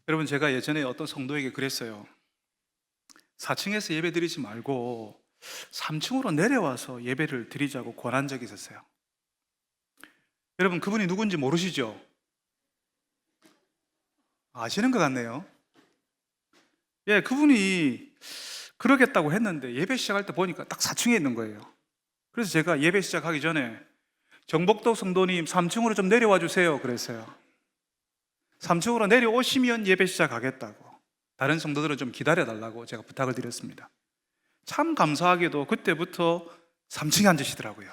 여러분, 제가 예전에 어떤 성도에게 그랬어요. 4층에서 예배 드리지 말고 3층으로 내려와서 예배를 드리자고 권한 적이 있었어요. 여러분, 그분이 누군지 모르시죠? 아시는 것 같네요. 예, 그분이 그러겠다고 했는데 예배 시작할 때 보니까 딱 4층에 있는 거예요. 그래서 제가 예배 시작하기 전에 정복도 성도님 3층으로 좀 내려와 주세요 그랬어요. 3층으로 내려오시면 예배 시작하겠다고, 다른 성도들은 좀 기다려달라고 제가 부탁을 드렸습니다. 참 감사하게도 그때부터 3층에 앉으시더라고요.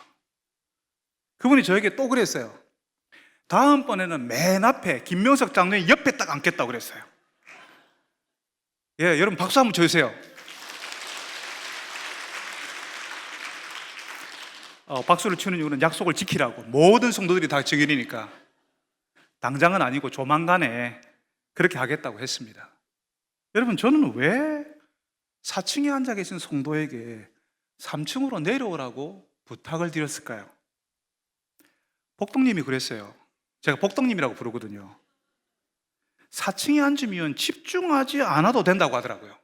그분이 저에게 또 그랬어요. 다음번에는 맨 앞에 김명석 장로님 옆에 딱 앉겠다고 그랬어요. 예, 여러분 박수 한번 쳐주세요. 박수를 치는 이유는 약속을 지키라고. 모든 성도들이 다 증인이니까 당장은 아니고 조만간에 그렇게 하겠다고 했습니다. 여러분, 저는 왜 4층에 앉아 계신 성도에게 3층으로 내려오라고 부탁을 드렸을까요? 복덕님이 그랬어요. 제가 복덕님이라고 부르거든요. 4층에 앉으면 집중하지 않아도 된다고 하더라고요.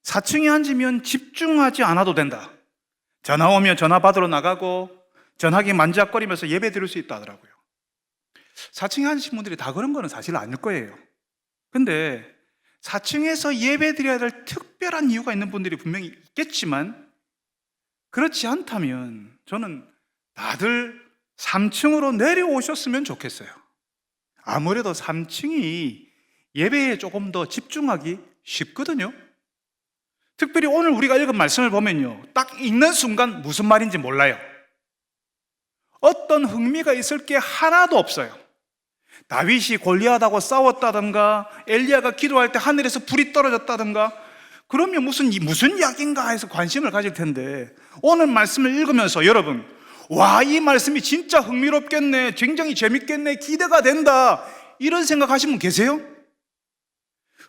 4층에 앉으면 집중하지 않아도 된다. 전화 오면 전화 받으러 나가고 전화기 만지작거리면서 예배 드릴 수 있다 하더라고요. 4층에 앉으신 분들이 다 그런 거는 사실 아닐 거예요. 근데 4층에서 예배 드려야 될 특별한 이유가 있는 분들이 분명히 있겠지만, 그렇지 않다면 저는 다들 3층으로 내려오셨으면 좋겠어요. 아무래도 3층이 예배에 조금 더 집중하기 쉽거든요. 특별히 오늘 우리가 읽은 말씀을 보면요, 딱 읽는 순간 무슨 말인지 몰라요. 어떤 흥미가 있을 게 하나도 없어요. 다윗이 골리앗하고 싸웠다든가, 엘리야가 기도할 때 하늘에서 불이 떨어졌다든가, 그러면 무슨 이야기인가 해서 관심을 가질 텐데, 오늘 말씀을 읽으면서 여러분, 와, 이 말씀이 진짜 흥미롭겠네, 굉장히 재밌겠네, 기대가 된다, 이런 생각 하신 분 계세요?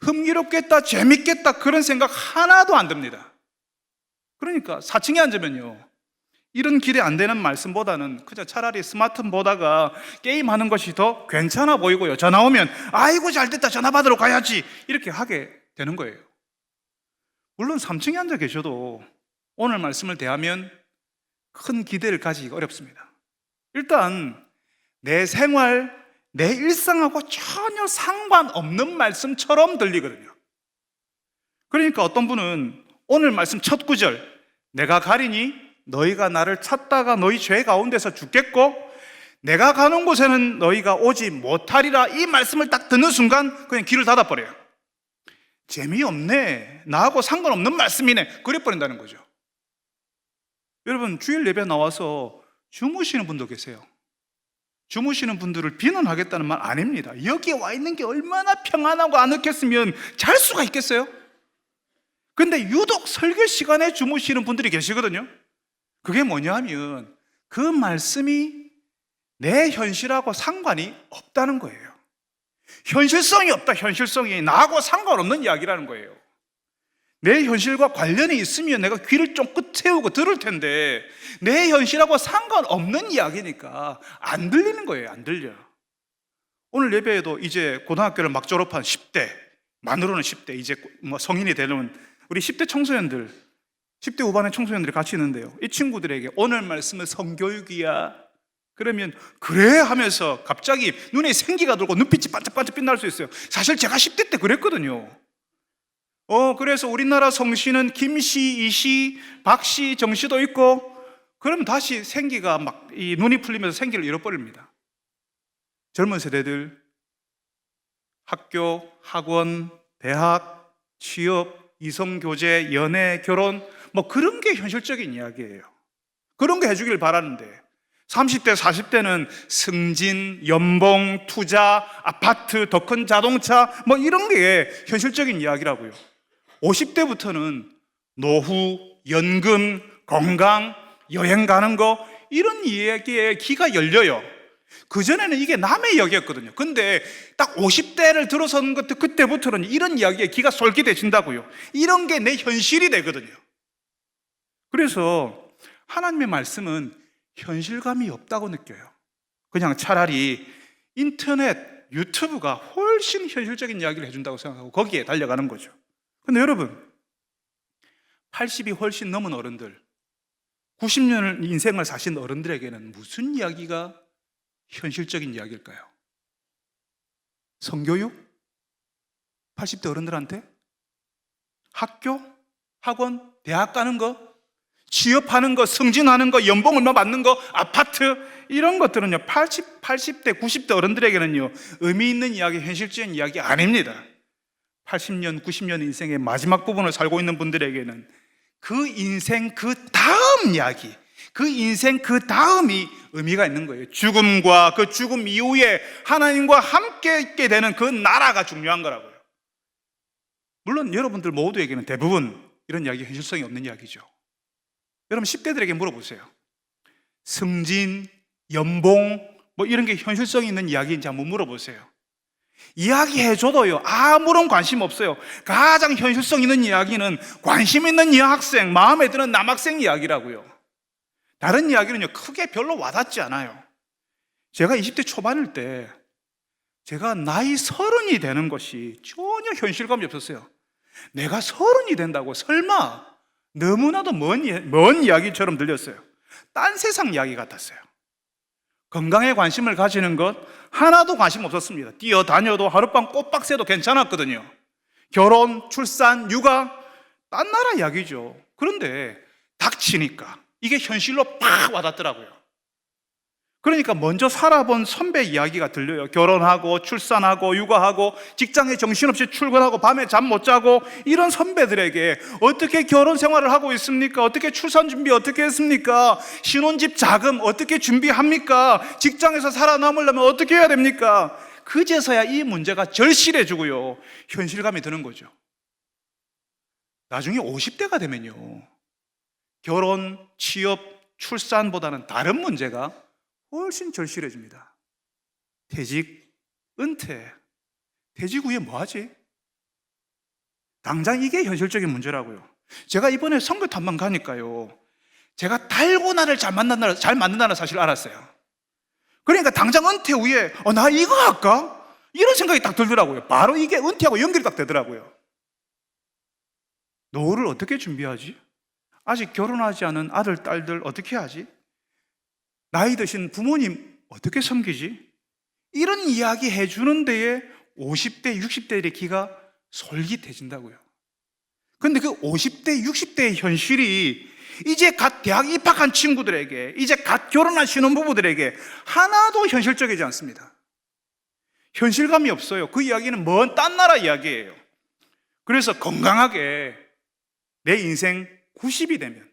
흥미롭겠다, 재밌겠다, 그런 생각 하나도 안 듭니다. 그러니까 4층에 앉으면요, 이런 기대 안 되는 말씀보다는 그저 차라리 스마트폰 보다가 게임하는 것이 더 괜찮아 보이고요, 전화 오면 아이고 잘됐다, 전화 받으러 가야지, 이렇게 하게 되는 거예요. 물론 3층에 앉아 계셔도 오늘 말씀을 대하면 큰 기대를 가지기가 어렵습니다. 일단 내 생활, 내 일상하고 전혀 상관없는 말씀처럼 들리거든요. 그러니까 어떤 분은 오늘 말씀 첫 구절, 내가 가리니 너희가 나를 찾다가 너희 죄 가운데서 죽겠고 내가 가는 곳에는 너희가 오지 못하리라, 이 말씀을 딱 듣는 순간 그냥 귀를 닫아버려요. 재미없네, 나하고 상관없는 말씀이네, 그래버린다는 거죠. 여러분, 주일 예배 나와서 주무시는 분도 계세요. 주무시는 분들을 비난하겠다는 말 아닙니다. 여기에 와 있는 게 얼마나 평안하고 아늑했으면 잘 수가 있겠어요? 근데 유독 설교 시간에 주무시는 분들이 계시거든요. 그게 뭐냐 하면 그 말씀이 내 현실하고 상관이 없다는 거예요. 현실성이 없다, 현실성이. 나하고 상관없는 이야기라는 거예요. 내 현실과 관련이 있으면 내가 귀를 쫑긋 세우고 들을 텐데, 내 현실하고 상관없는 이야기니까 안 들리는 거예요. 안 들려. 오늘 예배에도 이제 고등학교를 막 졸업한 10대, 만으로는 10대, 이제 성인이 되는 우리 10대 청소년들, 10대 후반의 청소년들이 같이 있는데요, 이 친구들에게 오늘 말씀은 성교육이야, 그러면 그래 하면서 갑자기 눈에 생기가 돌고 눈빛이 반짝반짝 빛날 수 있어요. 사실 제가 10대 때 그랬거든요. 그래서 우리나라 성씨는 김씨, 이씨, 박씨, 정씨도 있고, 그러면 다시 생기가 막 이 눈이 풀리면서 생기를 잃어버립니다. 젊은 세대들 학교, 학원, 대학, 취업, 이성교제, 연애, 결혼, 뭐 그런 게 현실적인 이야기예요. 그런 거 해주길 바라는데, 30대, 40대는 승진, 연봉, 투자, 아파트, 더 큰 자동차, 뭐 이런 게 현실적인 이야기라고요. 50대부터는 노후, 연금, 건강, 여행 가는 거, 이런 이야기에 귀가 열려요. 그전에는 이게 남의 이야기였거든요. 근데 딱 50대를 들어서는 것도 그때부터는 이런 이야기에 귀가 솔깃해진다고요. 이런 게 내 현실이 되거든요. 그래서 하나님의 말씀은 현실감이 없다고 느껴요. 그냥 차라리 인터넷, 유튜브가 훨씬 현실적인 이야기를 해준다고 생각하고 거기에 달려가는 거죠. 근데 여러분, 80이 훨씬 넘은 어른들, 90년을 인생을 사신 어른들에게는 무슨 이야기가 현실적인 이야기일까요? 성교육? 80대 어른들한테? 학교? 학원? 대학 가는 거? 취업하는 거? 승진하는 거? 연봉 얼마 받는 거? 아파트? 이런 것들은요, 80대, 90대 어른들에게는요, 의미 있는 이야기, 현실적인 이야기 아닙니다. 80년, 90년 인생의 마지막 부분을 살고 있는 분들에게는 그 인생 그 다음 이야기, 그 인생 그 다음이 의미가 있는 거예요. 죽음과 그 죽음 이후에 하나님과 함께 있게 되는 그 나라가 중요한 거라고요. 물론 여러분들 모두에게는 대부분 이런 이야기 현실성이 없는 이야기죠. 여러분 10대들에게 물어보세요. 승진, 연봉 뭐 이런 게 현실성이 있는 이야기인지 한번 물어보세요. 이야기해줘도요, 아무런 관심 없어요. 가장 현실성 있는 이야기는 관심 있는 여학생, 마음에 드는 남학생 이야기라고요. 다른 이야기는요, 크게 별로 와닿지 않아요. 제가 20대 초반일 때 제가 나이 30이 되는 것이 전혀 현실감이 없었어요. 내가 30이 된다고 설마, 너무나도 먼 이야기처럼 들렸어요. 딴 세상 이야기 같았어요. 건강에 관심을 가지는 것 하나도 관심 없었습니다. 뛰어다녀도 하룻밤 꽃박새도 괜찮았거든요. 결혼, 출산, 육아, 딴 나라 이야기죠. 그런데 닥치니까 이게 현실로 팍 와닿더라고요. 그러니까 먼저 살아본 선배 이야기가 들려요. 결혼하고 출산하고 육아하고 직장에 정신없이 출근하고 밤에 잠 못 자고 이런 선배들에게 어떻게 결혼 생활을 하고 있습니까? 어떻게 출산 준비 어떻게 했습니까? 신혼집 자금 어떻게 준비합니까? 직장에서 살아남으려면 어떻게 해야 됩니까? 그제서야 이 문제가 절실해지고요, 현실감이 드는 거죠. 나중에 50대가 되면요, 결혼, 취업, 출산보다는 다른 문제가 훨씬 절실해집니다. 퇴직, 은퇴. 퇴직 후에 뭐 하지? 당장 이게 현실적인 문제라고요. 제가 이번에 선교 탐방 가니까요, 제가 달고나를 잘 만든다는 사실을 알았어요. 그러니까 당장 은퇴 후에 나 이거 할까? 이런 생각이 딱 들더라고요. 바로 이게 은퇴하고 연결이 딱 되더라고요. 노후를 어떻게 준비하지? 아직 결혼하지 않은 아들, 딸들 어떻게 하지? 나이 드신 부모님 어떻게 섬기지? 이런 이야기 해주는 데에 50대, 60대의 기가 솔깃해진다고요. 그런데 그 50대, 60대의 현실이 이제 갓 대학 입학한 친구들에게, 이제 갓 결혼한 신혼부부들에게 하나도 현실적이지 않습니다. 현실감이 없어요. 그 이야기는 먼 딴 나라 이야기예요. 그래서 건강하게 내 인생 90이 되면,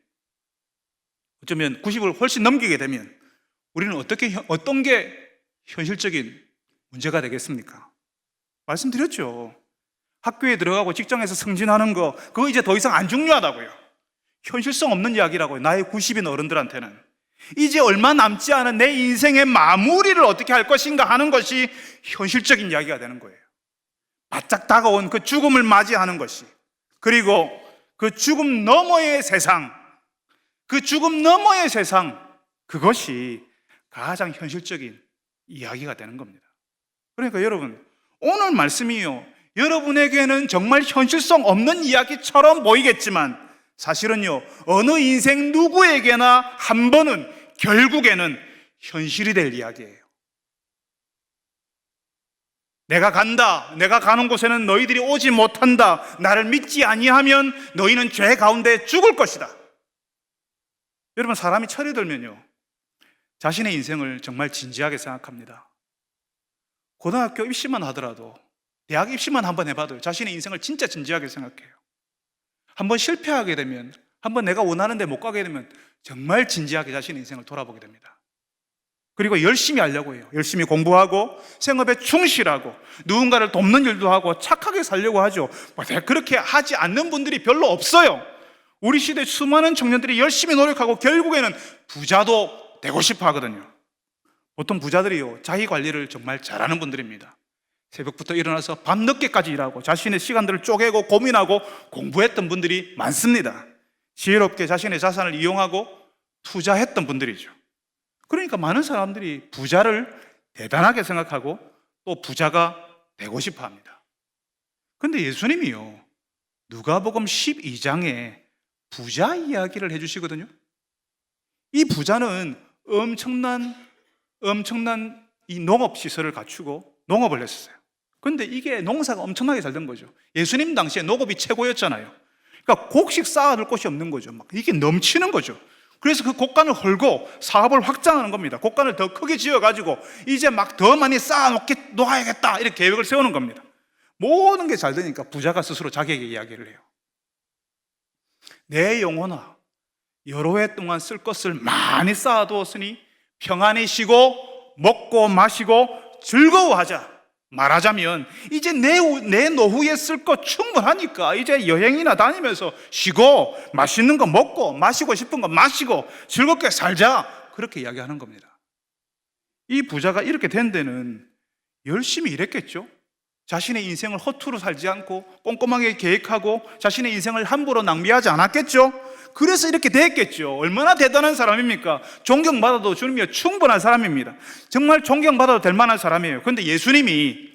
어쩌면 90을 훨씬 넘기게 되면 우리는 어떤 게 현실적인 문제가 되겠습니까? 말씀드렸죠. 학교에 들어가고 직장에서 승진하는 거, 그거 이제 더 이상 안 중요하다고요. 현실성 없는 이야기라고요. 나이 90인 어른들한테는. 이제 얼마 남지 않은 내 인생의 마무리를 어떻게 할 것인가 하는 것이 현실적인 이야기가 되는 거예요. 바짝 다가온 그 죽음을 맞이하는 것이, 그리고 그 죽음 너머의 세상, 그 죽음 너머의 세상, 그것이 가장 현실적인 이야기가 되는 겁니다. 그러니까 여러분, 오늘 말씀이요, 여러분에게는 정말 현실성 없는 이야기처럼 보이겠지만 사실은요, 어느 인생 누구에게나 한 번은 결국에는 현실이 될 이야기예요. 내가 간다, 내가 가는 곳에는 너희들이 오지 못한다, 나를 믿지 아니하면 너희는 죄 가운데 죽을 것이다. 여러분, 사람이 철이 들면요, 자신의 인생을 정말 진지하게 생각합니다. 고등학교 입시만 하더라도, 대학 입시만 한번 해봐도 자신의 인생을 진짜 진지하게 생각해요. 한번 실패하게 되면, 한번 내가 원하는 데 못 가게 되면 정말 진지하게 자신의 인생을 돌아보게 됩니다. 그리고 열심히 하려고 해요. 열심히 공부하고 생업에 충실하고 누군가를 돕는 일도 하고 착하게 살려고 하죠. 그렇게 하지 않는 분들이 별로 없어요. 우리 시대 수많은 청년들이 열심히 노력하고 결국에는 부자도 되고 싶어 하거든요. 보통 부자들이요, 자기 관리를 정말 잘하는 분들입니다. 새벽부터 일어나서 밤늦게까지 일하고 자신의 시간들을 쪼개고 고민하고 공부했던 분들이 많습니다. 지혜롭게 자신의 자산을 이용하고 투자했던 분들이죠. 그러니까 많은 사람들이 부자를 대단하게 생각하고 또 부자가 되고 싶어 합니다. 근데 예수님이요, 누가복음 12장에 부자 이야기를 해주시거든요. 이 부자는 엄청난 이 농업시설을 갖추고 농업을 했었어요. 근데 이게 농사가 엄청나게 잘 된 거죠. 예수님 당시에 농업이 최고였잖아요. 그러니까 곡식 쌓아둘 곳이 없는 거죠. 막 이게 넘치는 거죠. 그래서 그 곡간을 헐고 사업을 확장하는 겁니다. 곡간을 더 크게 지어가지고 이제 막 더 많이 놓아야겠다, 이렇게 계획을 세우는 겁니다. 모든 게 잘 되니까 부자가 스스로 자기에게 이야기를 해요. 내 영혼아, 여러 해 동안 쓸 것을 많이 쌓아두었으니 평안히 쉬고 먹고 마시고 즐거워하자. 말하자면 이제 내 노후에 쓸 것 충분하니까 이제 여행이나 다니면서 쉬고 맛있는 거 먹고 마시고 싶은 거 마시고 즐겁게 살자, 그렇게 이야기하는 겁니다. 이 부자가 이렇게 된 데는 열심히 일했겠죠. 자신의 인생을 허투루 살지 않고 꼼꼼하게 계획하고 자신의 인생을 함부로 낭비하지 않았겠죠. 그래서 이렇게 됐겠죠. 얼마나 대단한 사람입니까? 존경받아도 주님이 충분한 사람입니다. 정말 존경받아도 될 만한 사람이에요. 그런데 예수님이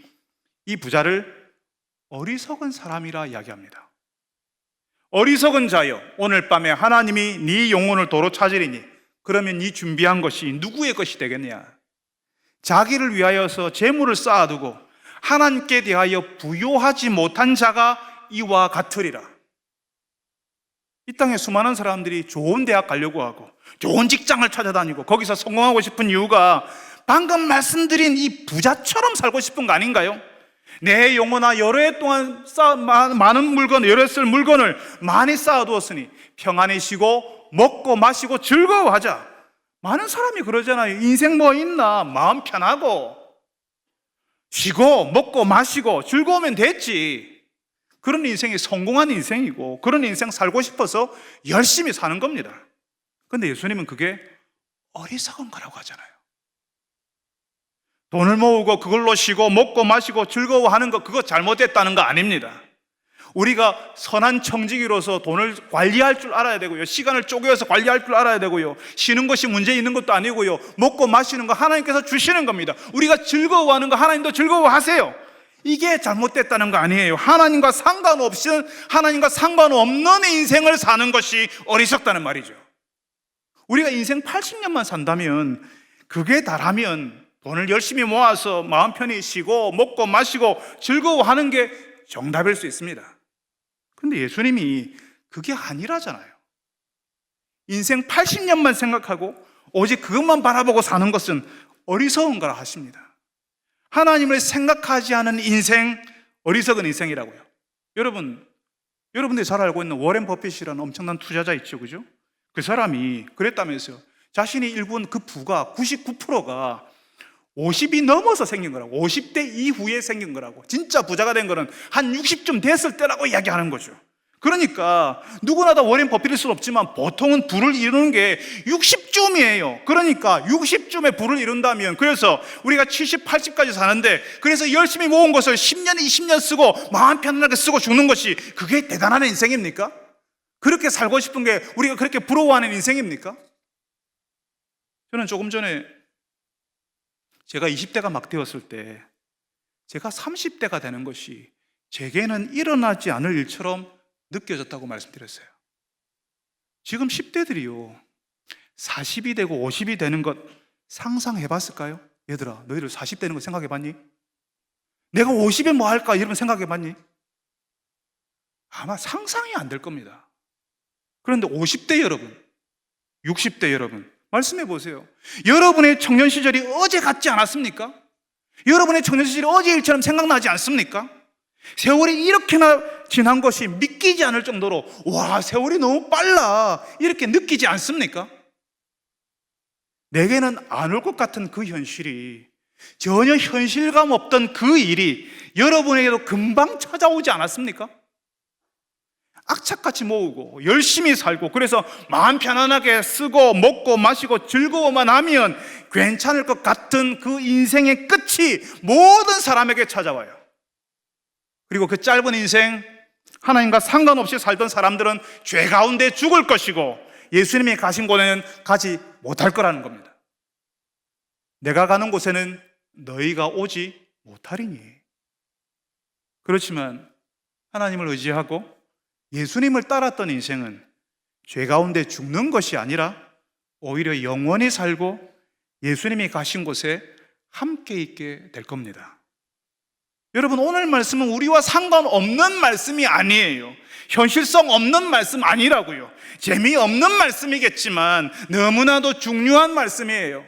이 부자를 어리석은 사람이라 이야기합니다. 어리석은 자여, 오늘 밤에 하나님이 네 영혼을 도로 찾으리니 그러면 네 준비한 것이 누구의 것이 되겠냐? 자기를 위하여서 재물을 쌓아두고 하나님께 대하여 부요하지 못한 자가 이와 같으리라. 이 땅에 수많은 사람들이 좋은 대학 가려고 하고 좋은 직장을 찾아다니고 거기서 성공하고 싶은 이유가 방금 말씀드린 이 부자처럼 살고 싶은 거 아닌가요? 내 영혼아, 여러 해 동안 많은 물건, 여러 해 쓸 물건을 많이 쌓아두었으니 평안히 쉬고 먹고 마시고 즐거워하자. 많은 사람이 그러잖아요. 인생 뭐 있나? 마음 편하고 쉬고 먹고 마시고 즐거우면 됐지. 그런 인생이 성공한 인생이고 그런 인생 살고 싶어서 열심히 사는 겁니다. 그런데 예수님은 그게 어리석은 거라고 하잖아요. 돈을 모으고 그걸로 쉬고 먹고 마시고 즐거워하는 거, 그거 잘못됐다는 거 아닙니다. 우리가 선한 청지기로서 돈을 관리할 줄 알아야 되고요, 시간을 쪼개서 관리할 줄 알아야 되고요, 쉬는 것이 문제 있는 것도 아니고요, 먹고 마시는 거 하나님께서 주시는 겁니다. 우리가 즐거워하는 거 하나님도 즐거워하세요. 이게 잘못됐다는 거 아니에요. 하나님과 상관없는 인생을 사는 것이 어리석다는 말이죠. 우리가 인생 80년만 산다면, 그게 다라면 돈을 열심히 모아서 마음 편히 쉬고 먹고 마시고 즐거워하는 게 정답일 수 있습니다. 근데 예수님이 그게 아니라잖아요. 인생 80년만 생각하고 오직 그것만 바라보고 사는 것은 어리석은 거라 하십니다. 하나님을 생각하지 않은 인생, 어리석은 인생이라고요. 여러분들이 잘 알고 있는 워렌 버핏이라는 엄청난 투자자 있죠, 그죠? 그 사람이 그랬다면서요. 자신이 일군 그 부가 99%가 50이 넘어서 생긴 거라고, 50대 이후에 생긴 거라고. 진짜 부자가 된 거는 한 60쯤 됐을 때라고 이야기하는 거죠. 그러니까 누구나 다 워렌 버핏일 수는 없지만 보통은 부를 이루는 게 60쯤이에요. 그러니까 60쯤에 부를 이룬다면, 그래서 우리가 70, 80까지 사는데, 그래서 열심히 모은 것을 10년, 20년 쓰고 마음 편안하게 쓰고 죽는 것이 그게 대단한 인생입니까? 그렇게 살고 싶은 게 우리가 그렇게 부러워하는 인생입니까? 저는 조금 전에 제가 20대가 막 되었을 때 제가 30대가 되는 것이 제게는 일어나지 않을 일처럼 느껴졌다고 말씀드렸어요. 지금 10대들이요, 40이 되고 50이 되는 것 상상해 봤을까요? 얘들아, 너희들 40 되는 거 생각해 봤니? 내가 50에 뭐 할까? 여러분 생각해 봤니? 아마 상상이 안 될 겁니다. 그런데 50대 여러분, 60대 여러분, 말씀해 보세요. 여러분의 청년 시절이 어제 같지 않았습니까? 여러분의 청년 시절이 어제 일처럼 생각나지 않습니까? 세월이 이렇게나 지난 것이 믿기지 않을 정도로, 와, 세월이 너무 빨라, 이렇게 느끼지 않습니까? 내게는 안 올 것 같은 그 현실이, 전혀 현실감 없던 그 일이 여러분에게도 금방 찾아오지 않았습니까? 악착같이 모으고 열심히 살고, 그래서 마음 편안하게 쓰고 먹고 마시고 즐거워만 하면 괜찮을 것 같은 그 인생의 끝이 모든 사람에게 찾아와요. 그리고 그 짧은 인생, 하나님과 상관없이 살던 사람들은 죄 가운데 죽을 것이고 예수님이 가신 곳에는 가지 못할 거라는 겁니다. 내가 가는 곳에는 너희가 오지 못하리니. 그렇지만 하나님을 의지하고 예수님을 따랐던 인생은 죄 가운데 죽는 것이 아니라 오히려 영원히 살고 예수님이 가신 곳에 함께 있게 될 겁니다. 여러분, 오늘 말씀은 우리와 상관없는 말씀이 아니에요. 현실성 없는 말씀 아니라고요. 재미없는 말씀이겠지만 너무나도 중요한 말씀이에요.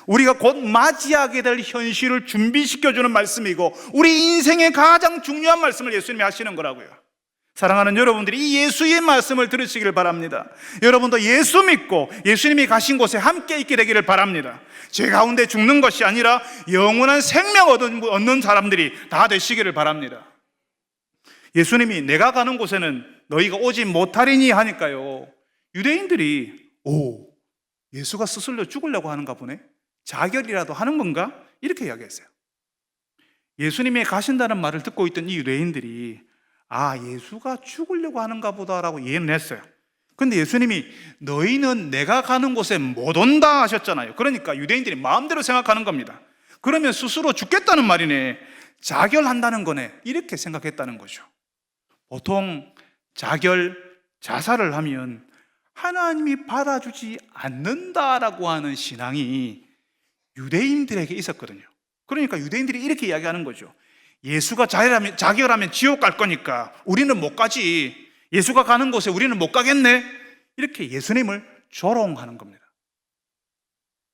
우리가 곧 맞이하게 될 현실을 준비시켜주는 말씀이고 우리 인생의 가장 중요한 말씀을 예수님이 하시는 거라고요. 사랑하는 여러분들이 이 예수의 말씀을 들으시길 바랍니다. 여러분도 예수 믿고 예수님이 가신 곳에 함께 있게 되기를 바랍니다. 죄 가운데 죽는 것이 아니라 영원한 생명 얻는 사람들이 다 되시기를 바랍니다. 예수님이 내가 가는 곳에는 너희가 오지 못하리니 하니까요, 유대인들이 예수가 스스로 죽으려고 하는가 보네, 자결이라도 하는 건가? 이렇게 이야기했어요. 예수님이 가신다는 말을 듣고 있던 이 유대인들이 예수가 죽으려고 하는가 보다라고 이해는 했어요. 근데 예수님이 너희는 내가 가는 곳에 못 온다 하셨잖아요. 그러니까 유대인들이 마음대로 생각하는 겁니다. 그러면 스스로 죽겠다는 말이네, 자결한다는 거네, 이렇게 생각했다는 거죠. 보통 자살을 하면 하나님이 받아주지 않는다라고 하는 신앙이 유대인들에게 있었거든요. 그러니까 유대인들이 이렇게 이야기하는 거죠. 예수가 자결하면 지옥 갈 거니까 우리는 못 가지, 예수가 가는 곳에 우리는 못 가겠네, 이렇게 예수님을 조롱하는 겁니다.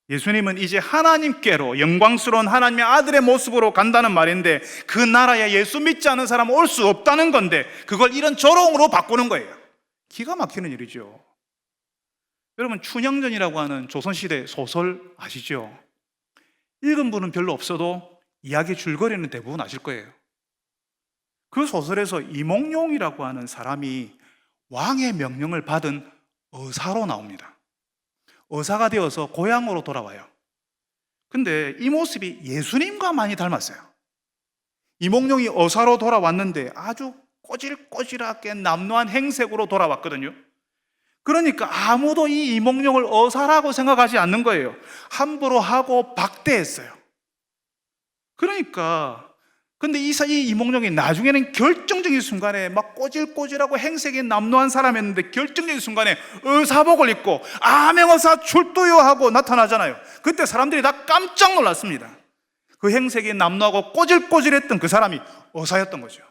예수님은 이제 하나님께로, 영광스러운 하나님의 아들의 모습으로 간다는 말인데 그 나라에 예수 믿지 않은 사람은 올 수 없다는 건데 그걸 이런 조롱으로 바꾸는 거예요. 기가 막히는 일이죠. 여러분, 춘향전이라고 하는 조선시대 소설 아시죠? 읽은 분은 별로 없어도 이야기 줄거리는 대부분 아실 거예요. 그 소설에서 이몽룡이라고 하는 사람이 왕의 명령을 받은 의사로 나옵니다. 의사가 되어서 고향으로 돌아와요. 근데 이 모습이 예수님과 많이 닮았어요. 이몽룡이 의사로 돌아왔는데 아주 꼬질꼬질하게 남루한 행색으로 돌아왔거든요. 그러니까 아무도 이 이몽룡을 의사라고 생각하지 않는 거예요. 함부로 하고 박대했어요. 그러니까 근데 이 이몽룡이 나중에는 결정적인 순간에 막 꼬질꼬질하고 행색이 남루한 사람이었는데 결정적인 순간에 의사복을 입고 암행어사 출두요 하고 나타나잖아요. 그때 사람들이 다 깜짝 놀랐습니다. 그 행색이 남루하고 꼬질꼬질했던 그 사람이 의사였던 거죠.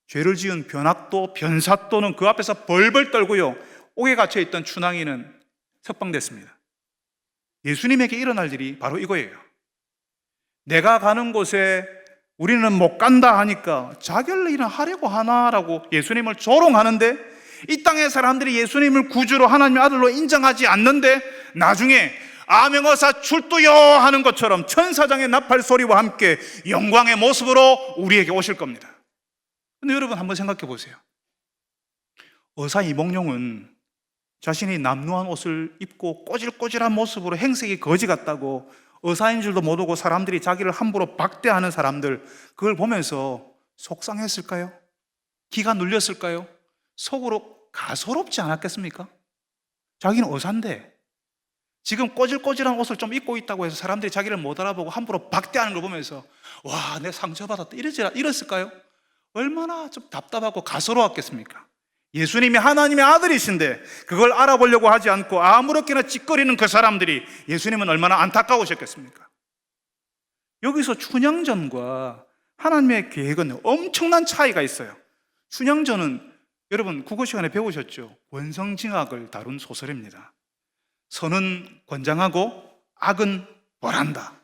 죄를 지은 변학도 변사또는 그 앞에서 벌벌 떨고요, 옥에 갇혀있던 춘향이는 석방됐습니다. 예수님에게 일어날 일이 바로 이거예요. 내가 가는 곳에 우리는 못 간다 하니까 자결이나 하려고 하나라고 예수님을 조롱하는데, 이 땅의 사람들이 예수님을 구주로 하나님의 아들로 인정하지 않는데 나중에 암행어사 출두요 하는 것처럼 천사장의 나팔 소리와 함께 영광의 모습으로 우리에게 오실 겁니다. 근데 여러분 한번 생각해 보세요. 의사 이몽룡은 자신이 남루한 옷을 입고 꼬질꼬질한 모습으로 행색이 거지 같다고 의사인 줄도 모르고 사람들이 자기를 함부로 박대하는 사람들, 그걸 보면서 속상했을까요? 기가 눌렸을까요? 속으로 가소롭지 않았겠습니까? 자기는 의사인데 지금 꼬질꼬질한 옷을 좀 입고 있다고 해서 사람들이 자기를 못 알아보고 함부로 박대하는 걸 보면서 와, 내가 상처받았다 이랬을까요? 얼마나 좀 답답하고 가소로웠겠습니까? 예수님이 하나님의 아들이신데 그걸 알아보려고 하지 않고 아무렇게나 찌꺼리는 그 사람들이 예수님은 얼마나 안타까우셨겠습니까? 여기서 춘향전과 하나님의 계획은 엄청난 차이가 있어요. 춘향전은 여러분 국어 시간에 배우셨죠? 원성징악을 다룬 소설입니다. 선은 권장하고 악은 벌한다.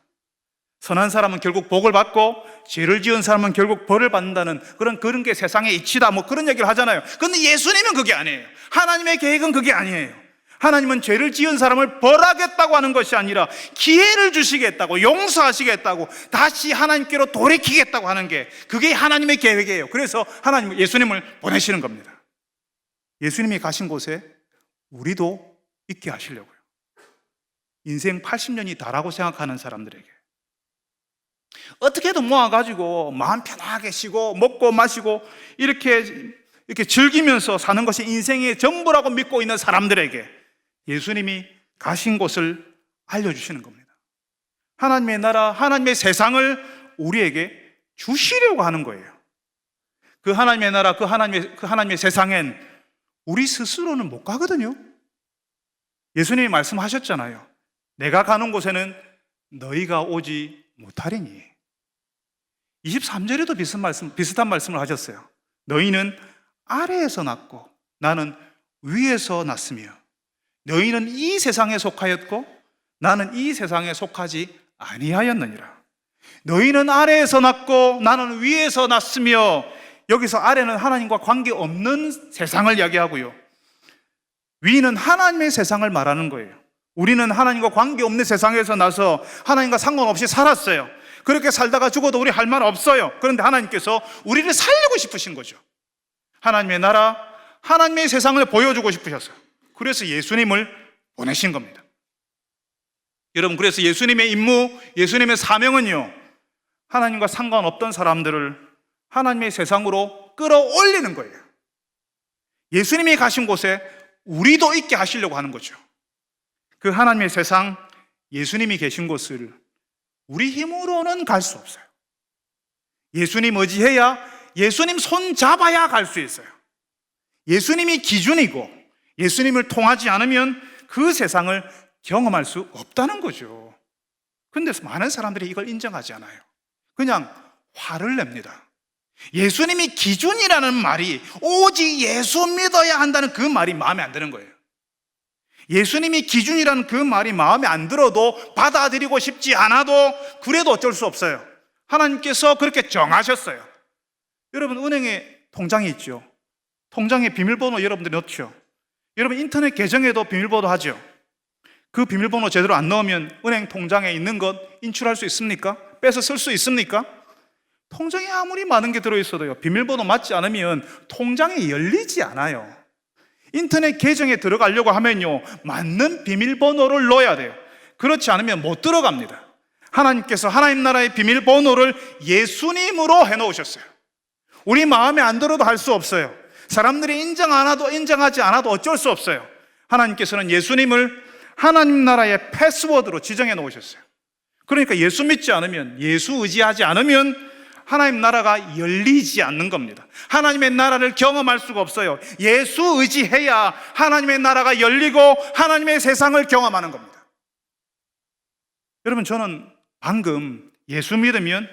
선한 사람은 결국 복을 받고 죄를 지은 사람은 결국 벌을 받는다는 그런 게 세상의 이치다, 뭐 그런 얘기를 하잖아요. 그런데 예수님은 그게 아니에요. 하나님의 계획은 그게 아니에요. 하나님은 죄를 지은 사람을 벌하겠다고 하는 것이 아니라 기회를 주시겠다고, 용서하시겠다고, 다시 하나님께로 돌이키겠다고 하는 게, 그게 하나님의 계획이에요. 그래서 예수님을 보내시는 겁니다. 예수님이 가신 곳에 우리도 있게 하시려고요. 인생 80년이 다라고 생각하는 사람들에게 어떻게든 모아가지고 마음 편하게 쉬고 먹고 마시고 이렇게 즐기면서 사는 것이 인생의 전부라고 믿고 있는 사람들에게 예수님이 가신 곳을 알려주시는 겁니다. 하나님의 나라, 하나님의 세상을 우리에게 주시려고 하는 거예요. 그 하나님의 나라, 그 하나님의 세상엔 우리 스스로는 못 가거든요. 예수님이 말씀하셨잖아요. 내가 가는 곳에는 너희가 오지 못하리니. 23절에도 비슷한 말씀을 하셨어요. 너희는 아래에서 났고 나는 위에서 났으며 너희는 이 세상에 속하였고 나는 이 세상에 속하지 아니하였느니라. 너희는 아래에서 났고 나는 위에서 났으며, 여기서 아래는 하나님과 관계없는 세상을 이야기하고요, 위는 하나님의 세상을 말하는 거예요. 우리는 하나님과 관계없는 세상에서 나서 하나님과 상관없이 살았어요. 그렇게 살다가 죽어도 우리 할 말 없어요. 그런데 하나님께서 우리를 살리고 싶으신 거죠. 하나님의 나라, 하나님의 세상을 보여주고 싶으셨어요. 그래서 예수님을 보내신 겁니다. 여러분, 그래서 예수님의 임무, 예수님의 사명은요, 하나님과 상관없던 사람들을 하나님의 세상으로 끌어올리는 거예요. 예수님이 가신 곳에 우리도 있게 하시려고 하는 거죠. 그 하나님의 세상, 예수님이 계신 곳을 우리 힘으로는 갈 수 없어요. 예수님 의지해야, 예수님 손 잡아야 갈 수 있어요. 예수님이 기준이고 예수님을 통하지 않으면 그 세상을 경험할 수 없다는 거죠. 그런데 많은 사람들이 이걸 인정하지 않아요. 그냥 화를 냅니다. 예수님이 기준이라는 말이, 오직 예수 믿어야 한다는 그 말이 마음에 안 드는 거예요. 예수님이 기준이라는 그 말이 마음에 안 들어도, 받아들이고 싶지 않아도, 그래도 어쩔 수 없어요. 하나님께서 그렇게 정하셨어요. 여러분, 은행에 통장이 있죠. 통장에 비밀번호 여러분들이 넣죠. 여러분, 인터넷 계정에도 비밀번호 하죠. 그 비밀번호 제대로 안 넣으면 은행 통장에 있는 것 인출할 수 있습니까? 빼서 쓸 수 있습니까? 통장에 아무리 많은 게 들어있어도요, 비밀번호 맞지 않으면 통장이 열리지 않아요. 인터넷 계정에 들어가려고 하면요, 맞는 비밀번호를 넣어야 돼요. 그렇지 않으면 못 들어갑니다. 하나님께서 하나님 나라의 비밀번호를 예수님으로 해놓으셨어요. 우리 마음에 안 들어도 할 수 없어요. 사람들이 인정하지 않아도 어쩔 수 없어요. 하나님께서는 예수님을 하나님 나라의 패스워드로 지정해 놓으셨어요. 그러니까 예수 믿지 않으면, 예수 의지하지 않으면 하나님 나라가 열리지 않는 겁니다. 하나님의 나라를 경험할 수가 없어요. 예수 의지해야 하나님의 나라가 열리고 하나님의 세상을 경험하는 겁니다. 여러분, 저는 방금 예수 믿으면,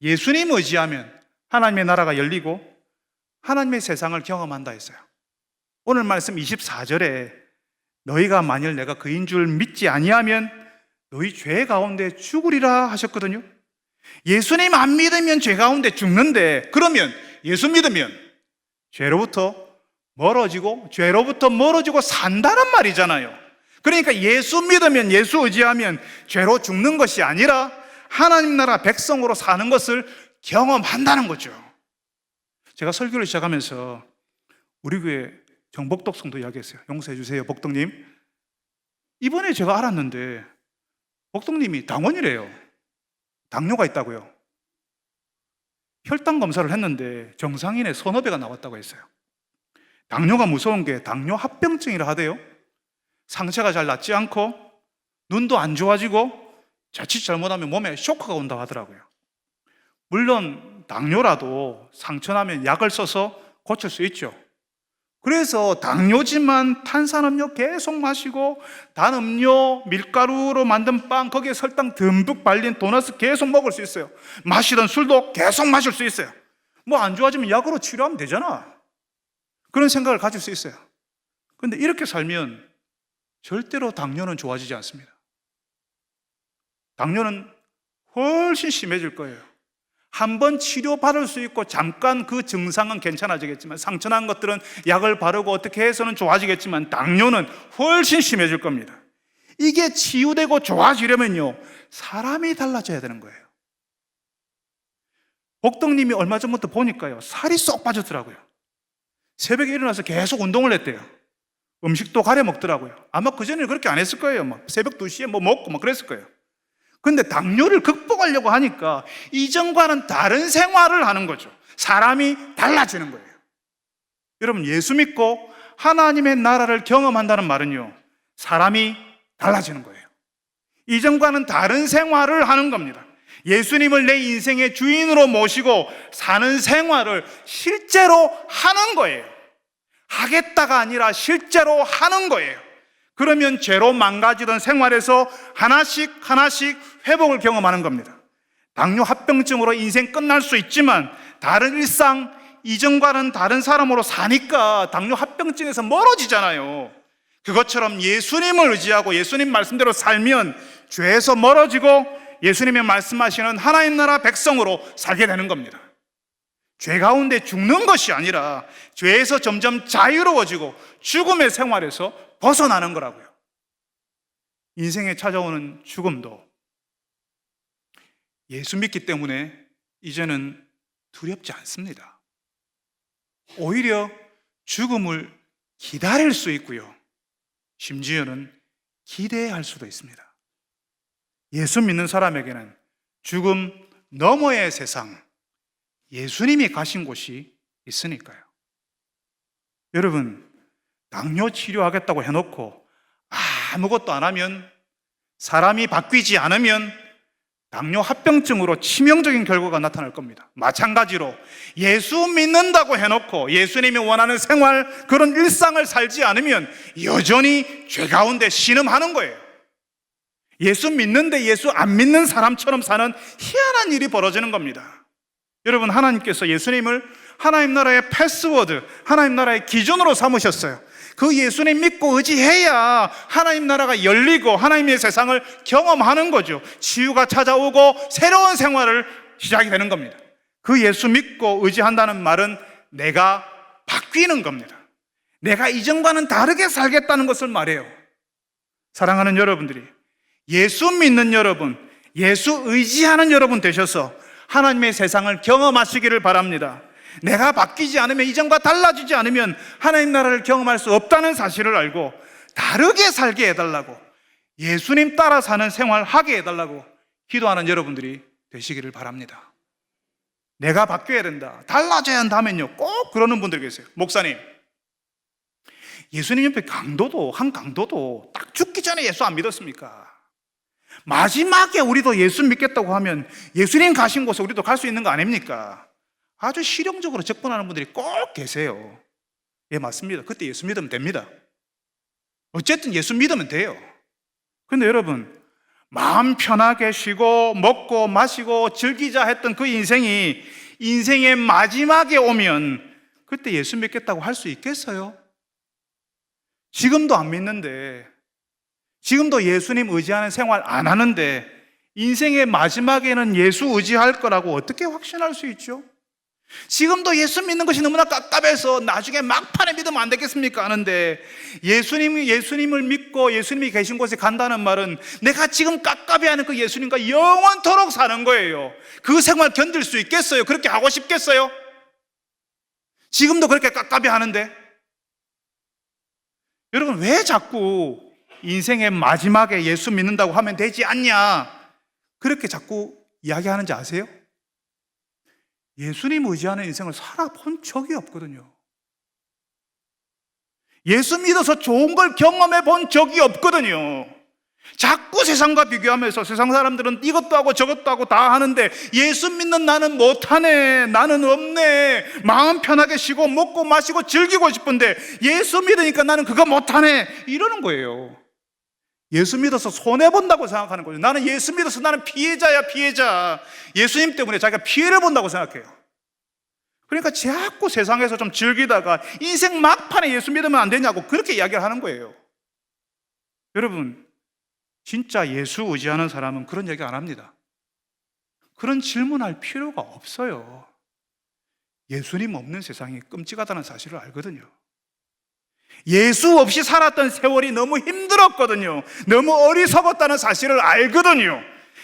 예수님 의지하면 하나님의 나라가 열리고 하나님의 세상을 경험한다 했어요. 오늘 말씀 24절에 너희가 만일 내가 그인 줄 믿지 아니하면 너희 죄 가운데 죽으리라 하셨거든요. 예수님 안 믿으면 죄 가운데 죽는데, 그러면 예수 믿으면 죄로부터 멀어지고 산다는 말이잖아요. 그러니까 예수 믿으면, 예수 의지하면 죄로 죽는 것이 아니라 하나님 나라 백성으로 사는 것을 경험한다는 거죠. 제가 설교를 시작하면서 우리 교회 정복덕 성도 이야기했어요. 용서해 주세요, 복덕님. 이번에 제가 알았는데 복덕님이 당원이래요. 당뇨가 있다고요. 혈당 검사를 했는데 정상인의 서너 배가 나왔다고 했어요. 당뇨가 무서운 게 당뇨 합병증이라 하대요. 상체가 잘 낫지 않고 눈도 안 좋아지고 자칫 잘못하면 몸에 쇼크가 온다고 하더라고요. 물론 당뇨라도 상처나면 약을 써서 고칠 수 있죠. 그래서 당뇨지만 탄산음료 계속 마시고 단음료, 밀가루로 만든 빵, 거기에 설탕 듬뿍 발린 도넛 계속 먹을 수 있어요. 마시던 술도 계속 마실 수 있어요. 뭐 안 좋아지면 약으로 치료하면 되잖아. 그런 생각을 가질 수 있어요. 그런데 이렇게 살면 절대로 당뇨는 좋아지지 않습니다. 당뇨는 훨씬 심해질 거예요. 한번 치료받을 수 있고 잠깐 그 증상은 괜찮아지겠지만, 상처난 것들은 약을 바르고 어떻게 해서는 좋아지겠지만 당뇨는 훨씬 심해질 겁니다. 이게 치유되고 좋아지려면요, 사람이 달라져야 되는 거예요. 복덕님이 얼마 전부터 보니까요, 살이 쏙 빠졌더라고요. 새벽에 일어나서 계속 운동을 했대요. 음식도 가려 먹더라고요. 아마 그전에는 그렇게 안 했을 거예요. 막 새벽 2시에 뭐 먹고 막 그랬을 거예요. 근데 당뇨를 극복하려고 하니까 이전과는 다른 생활을 하는 거죠. 사람이 달라지는 거예요. 여러분, 예수 믿고 하나님의 나라를 경험한다는 말은요, 사람이 달라지는 거예요. 이전과는 다른 생활을 하는 겁니다. 예수님을 내 인생의 주인으로 모시고 사는 생활을 실제로 하는 거예요. 하겠다가 아니라 실제로 하는 거예요. 그러면 죄로 망가지던 생활에서 하나씩 회복을 경험하는 겁니다. 당뇨 합병증으로 인생 끝날 수 있지만 다른 일상 이전과는 다른 사람으로 사니까 당뇨 합병증에서 멀어지잖아요. 그것처럼 예수님을 의지하고 예수님 말씀대로 살면 죄에서 멀어지고 예수님이 말씀하시는 하나님 나라 백성으로 살게 되는 겁니다. 죄 가운데 죽는 것이 아니라 죄에서 점점 자유로워지고 죽음의 생활에서 벗어나는 거라고요. 인생에 찾아오는 죽음도 예수 믿기 때문에 이제는 두렵지 않습니다. 오히려 죽음을 기다릴 수 있고요. 심지어는 기대할 수도 있습니다. 예수 믿는 사람에게는 죽음 너머의 세상, 예수님이 가신 곳이 있으니까요. 여러분, 당뇨 치료하겠다고 해놓고 아무것도 안 하면, 사람이 바뀌지 않으면 당뇨 합병증으로 치명적인 결과가 나타날 겁니다. 마찬가지로 예수 믿는다고 해놓고 예수님이 원하는 생활, 그런 일상을 살지 않으면 여전히 죄 가운데 신음하는 거예요. 예수 믿는데 예수 안 믿는 사람처럼 사는 희한한 일이 벌어지는 겁니다. 여러분, 하나님께서 예수님을 하나님 나라의 패스워드, 하나님 나라의 기준으로 삼으셨어요. 그 예수님 믿고 의지해야 하나님 나라가 열리고 하나님의 세상을 경험하는 거죠. 치유가 찾아오고 새로운 생활을 시작이 되는 겁니다. 그 예수 믿고 의지한다는 말은 내가 바뀌는 겁니다. 내가 이전과는 다르게 살겠다는 것을 말해요. 사랑하는 여러분들이, 예수 믿는 여러분, 예수 의지하는 여러분 되셔서 하나님의 세상을 경험하시기를 바랍니다. 내가 바뀌지 않으면, 이전과 달라지지 않으면 하나님 나라를 경험할 수 없다는 사실을 알고 다르게 살게 해달라고, 예수님 따라 사는 생활 하게 해달라고 기도하는 여러분들이 되시기를 바랍니다. 내가 바뀌어야 된다, 달라져야 한다면요, 꼭 그러는 분들 계세요. 목사님, 예수님 옆에 한 강도도 딱 죽기 전에 예수 안 믿었습니까? 마지막에 우리도 예수 믿겠다고 하면 예수님 가신 곳에 우리도 갈 수 있는 거 아닙니까? 아주 실용적으로 접근하는 분들이 꼭 계세요. 예, 맞습니다. 그때 예수 믿으면 됩니다. 어쨌든 예수 믿으면 돼요. 그런데 여러분, 마음 편하게 쉬고 먹고 마시고 즐기자 했던 그 인생이 인생의 마지막에 오면 그때 예수 믿겠다고 할 수 있겠어요? 지금도 안 믿는데, 지금도 예수님 의지하는 생활 안 하는데 인생의 마지막에는 예수 의지할 거라고 어떻게 확신할 수 있죠? 지금도 예수 믿는 것이 너무나 깝깝해서 나중에 막판에 믿으면 안 되겠습니까? 하는데 예수님을 믿고 예수님이 계신 곳에 간다는 말은 내가 지금 깝깝해하는 그 예수님과 영원토록 사는 거예요. 그 생활 견딜 수 있겠어요? 그렇게 하고 싶겠어요? 지금도 그렇게 깝깝해하는데. 여러분, 왜 자꾸 인생의 마지막에 예수 믿는다고 하면 되지 않냐, 그렇게 자꾸 이야기하는지 아세요? 예수님 의지하는 인생을 살아본 적이 없거든요. 예수 믿어서 좋은 걸 경험해 본 적이 없거든요. 자꾸 세상과 비교하면서 세상 사람들은 이것도 하고 저것도 하고 다 하는데 예수 믿는 나는 못하네, 나는 없네, 마음 편하게 쉬고 먹고 마시고 즐기고 싶은데 예수 믿으니까 나는 그거 못하네, 이러는 거예요. 예수 믿어서 손해본다고 생각하는 거죠. 나는 예수 믿어서 나는 피해자야, 피해자. 예수님 때문에 자기가 피해를 본다고 생각해요. 그러니까 자꾸 세상에서 좀 즐기다가 인생 막판에 예수 믿으면 안 되냐고 그렇게 이야기를 하는 거예요. 여러분, 진짜 예수 의지하는 사람은 그런 얘기 안 합니다. 그런 질문할 필요가 없어요. 예수님 없는 세상이 끔찍하다는 사실을 알거든요. 예수 없이 살았던 세월이 너무 힘들었거든요. 너무 어리석었다는 사실을 알거든요.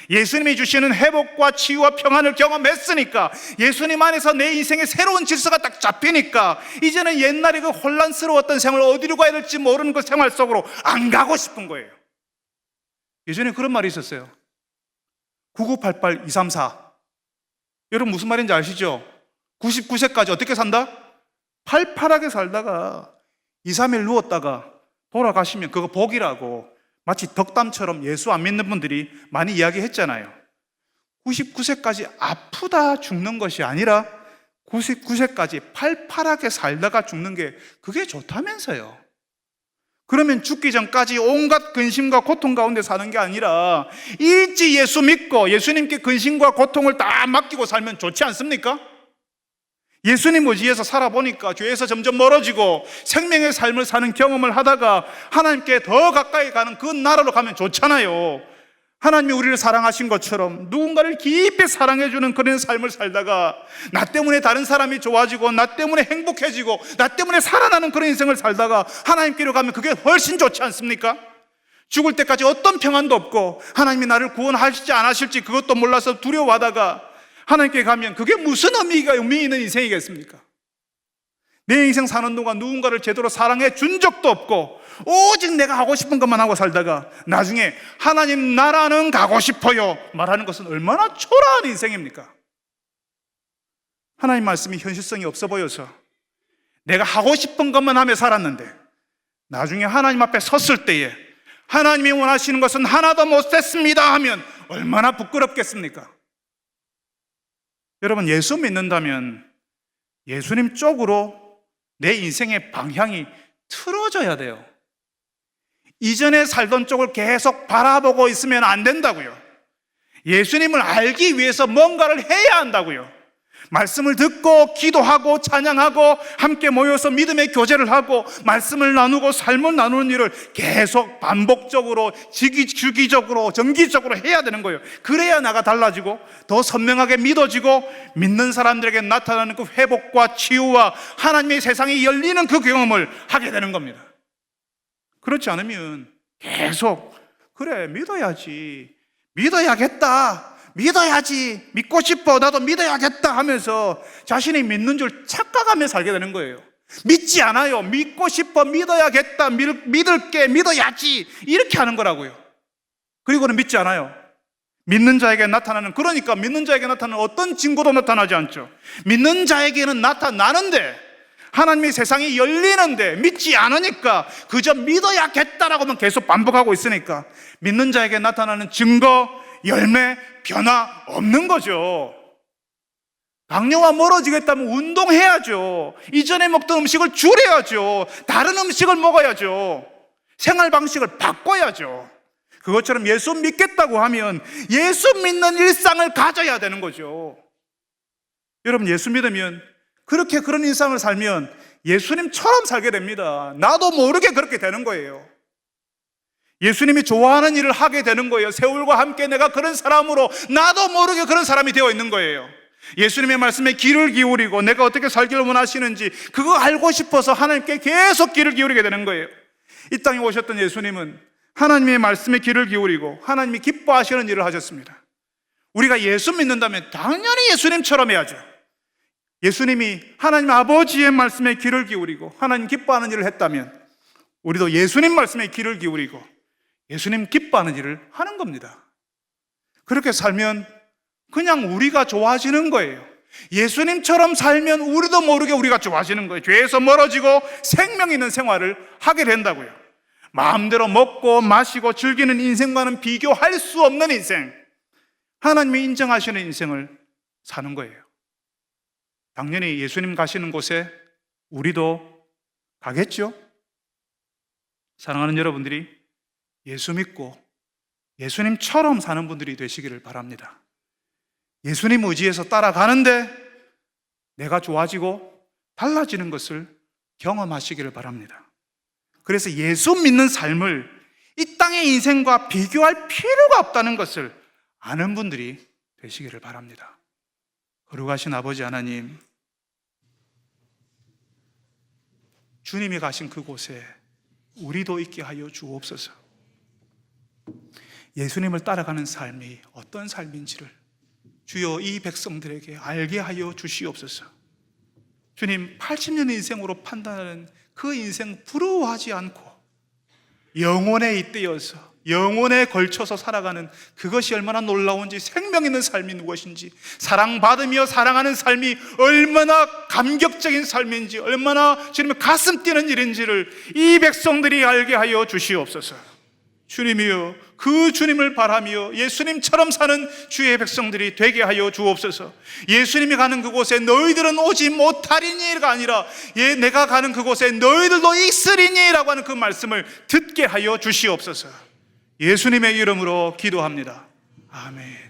예수님이 주시는 회복과 치유와 평안을 경험했으니까, 예수님 안에서 내 인생의 새로운 질서가 딱 잡히니까 이제는 옛날에 그 혼란스러웠던 생활, 어디로 가야 될지 모르는 그 생활 속으로 안 가고 싶은 거예요. 예전에 그런 말이 있었어요. 9988234. 여러분 무슨 말인지 아시죠? 99세까지 어떻게 산다? 팔팔하게 살다가 2, 3일 누웠다가 돌아가시면 그거 복이라고 마치 덕담처럼 예수 안 믿는 분들이 많이 이야기했잖아요. 99세까지 아프다 죽는 것이 아니라 99세까지 팔팔하게 살다가 죽는 게 그게 좋다면서요. 그러면 죽기 전까지 온갖 근심과 고통 가운데 사는 게 아니라 일찍 예수 믿고 예수님께 근심과 고통을 다 맡기고 살면 좋지 않습니까? 예수님 의지에서 살아보니까 죄에서 점점 멀어지고 생명의 삶을 사는 경험을 하다가 하나님께 더 가까이 가는 그 나라로 가면 좋잖아요. 하나님이 우리를 사랑하신 것처럼 누군가를 깊이 사랑해주는 그런 삶을 살다가 나 때문에 다른 사람이 좋아지고 나 때문에 행복해지고 나 때문에 살아나는 그런 인생을 살다가 하나님께로 가면 그게 훨씬 좋지 않습니까? 죽을 때까지 어떤 평안도 없고 하나님이 나를 구원하실지 안 하실지 그것도 몰라서 두려워하다가 하나님께 가면 그게 무슨 의미 있는 인생이겠습니까? 내 인생 사는 동안 누군가를 제대로 사랑해 준 적도 없고 오직 내가 하고 싶은 것만 하고 살다가 나중에 하나님 나라는 가고 싶어요 말하는 것은 얼마나 초라한 인생입니까? 하나님 말씀이 현실성이 없어 보여서 내가 하고 싶은 것만 하며 살았는데 나중에 하나님 앞에 섰을 때에 하나님이 원하시는 것은 하나도 못했습니다 하면 얼마나 부끄럽겠습니까? 여러분, 예수 믿는다면 예수님 쪽으로 내 인생의 방향이 틀어져야 돼요. 이전에 살던 쪽을 계속 바라보고 있으면 안 된다고요. 예수님을 알기 위해서 뭔가를 해야 한다고요. 말씀을 듣고 기도하고 찬양하고 함께 모여서 믿음의 교제를 하고 말씀을 나누고 삶을 나누는 일을 계속 반복적으로 주기적으로 정기적으로 해야 되는 거예요. 그래야 나가 달라지고 더 선명하게 믿어지고 믿는 사람들에게 나타나는 그 회복과 치유와 하나님의 세상이 열리는 그 경험을 하게 되는 겁니다. 그렇지 않으면 계속 그래 믿어야지 믿어야겠다 믿어야지 믿고 싶어 나도 믿어야겠다 하면서 자신이 믿는 줄 착각하며 살게 되는 거예요. 믿지 않아요. 믿고 싶어 믿어야겠다 믿을게 믿어야지 이렇게 하는 거라고요. 그리고는 믿지 않아요. 믿는 자에게 나타나는 그러니까 믿는 자에게 나타나는 어떤 증거도 나타나지 않죠. 믿는 자에게는 나타나는데 하나님의 세상이 열리는데 믿지 않으니까 그저 믿어야겠다라고만 계속 반복하고 있으니까 믿는 자에게 나타나는 증거, 열매, 변화 없는 거죠. 당뇨와 멀어지겠다면 운동해야죠. 이전에 먹던 음식을 줄여야죠. 다른 음식을 먹어야죠. 생활 방식을 바꿔야죠. 그것처럼 예수 믿겠다고 하면 예수 믿는 일상을 가져야 되는 거죠. 여러분, 예수 믿으면 그렇게 그런 일상을 살면 예수님처럼 살게 됩니다. 나도 모르게 그렇게 되는 거예요. 예수님이 좋아하는 일을 하게 되는 거예요. 세월과 함께 내가 그런 사람으로 나도 모르게 그런 사람이 되어 있는 거예요. 예수님의 말씀에 귀를 기울이고 내가 어떻게 살기를 원하시는지 그거 알고 싶어서 하나님께 계속 귀를 기울이게 되는 거예요. 이 땅에 오셨던 예수님은 하나님의 말씀에 귀를 기울이고 하나님이 기뻐하시는 일을 하셨습니다. 우리가 예수 믿는다면 당연히 예수님처럼 해야죠. 예수님이 하나님 아버지의 말씀에 귀를 기울이고 하나님 기뻐하는 일을 했다면 우리도 예수님 말씀에 귀를 기울이고 예수님 기뻐하는 일을 하는 겁니다. 그렇게 살면 그냥 우리가 좋아지는 거예요. 예수님처럼 살면 우리도 모르게 우리가 좋아지는 거예요. 죄에서 멀어지고 생명 있는 생활을 하게 된다고요. 마음대로 먹고 마시고 즐기는 인생과는 비교할 수 없는 인생, 하나님이 인정하시는 인생을 사는 거예요. 당연히 예수님 가시는 곳에 우리도 가겠죠? 사랑하는 여러분들이 예수 믿고 예수님처럼 사는 분들이 되시기를 바랍니다. 예수님 의지에서 따라가는데 내가 좋아지고 달라지는 것을 경험하시기를 바랍니다. 그래서 예수 믿는 삶을 이 땅의 인생과 비교할 필요가 없다는 것을 아는 분들이 되시기를 바랍니다. 거룩하신 아버지 하나님, 주님이 가신 그곳에 우리도 있게 하여 주옵소서. 예수님을 따라가는 삶이 어떤 삶인지를 주여 이 백성들에게 알게 하여 주시옵소서. 주님, 80년 인생으로 판단하는 그 인생 부러워하지 않고 영혼에 잇대어서 영혼에 걸쳐서 살아가는 그것이 얼마나 놀라운지, 생명 있는 삶이 무엇인지, 사랑받으며 사랑하는 삶이 얼마나 감격적인 삶인지, 얼마나 주님의 가슴 뛰는 일인지를 이 백성들이 알게 하여 주시옵소서. 주님이여, 그 주님을 바라며 예수님처럼 사는 주의 백성들이 되게 하여 주옵소서. 예수님이 가는 그곳에 너희들은 오지 못하리니가 아니라 내가 가는 그곳에 너희들도 있으리니라고 하는 그 말씀을 듣게 하여 주시옵소서. 예수님의 이름으로 기도합니다. 아멘.